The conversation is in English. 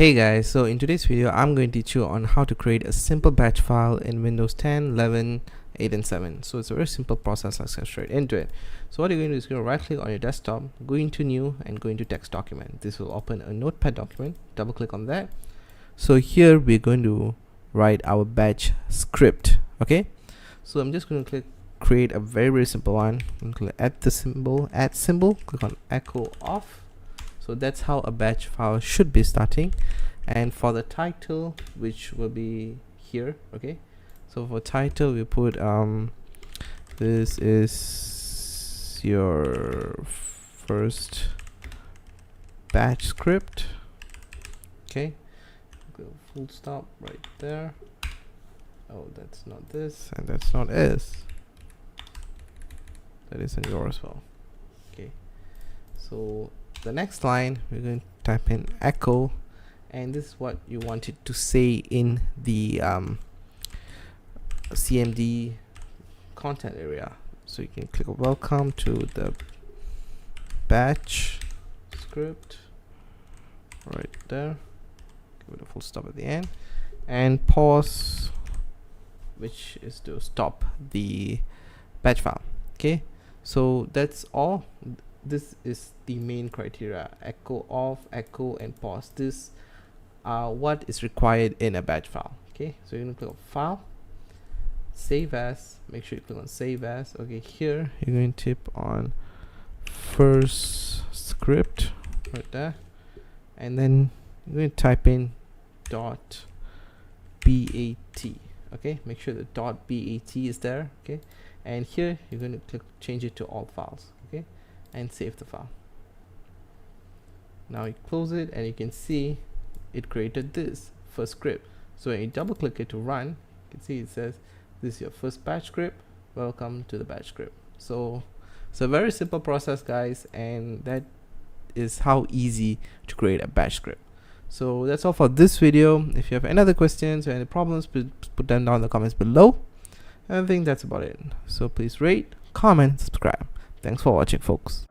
Hey guys, so in today's video I'm going to teach you on how to create a simple batch file in Windows 10, 11, 8 and 7. So it's a very simple process. Let's get straight into it. So what you're going to do is going to right click on your desktop, go into new and go into text document. This will open a notepad document. Double click on that. So here we're going to write our batch script. Okay, so I'm just going to click create a very simple one. I'm going to add symbol, click on echo off. So that's how a batch file should be starting. And for the title, which will be here, okay, so for title we put this is your first batch script. Okay, go full stop right there. Oh, that's not this and that's not s, that isn't yours as well. Okay, so the next line we're going to type in echo, and this is what you want it to say in the CMD content area. So you can click welcome to the batch script right there, give it a full stop at the end, and pause, which is to stop the batch file. Okay, so that's all. This is the main criteria: echo off, echo and pause. This are what is required in a batch file. Okay, so you're going to click on file, save as, make sure you click on save as. Okay, here you're going to tip on first script right there, and then you're going to type in dot bat. Okay, make sure the dot bat is there. Okay, and here you're going to click change it to all files. Okay, and save the file. Now you close it and you can see it created this first script. So when you double click it to run, you can see it says this is your first batch script, welcome to the batch script. So it's a very simple process, guys, and that is how easy to create a batch script. So that's all for this video. If you have any other questions or any problems, please put them down in the comments below. And I think that's about it. So please rate, comment, subscribe. Thanks for watching, folks.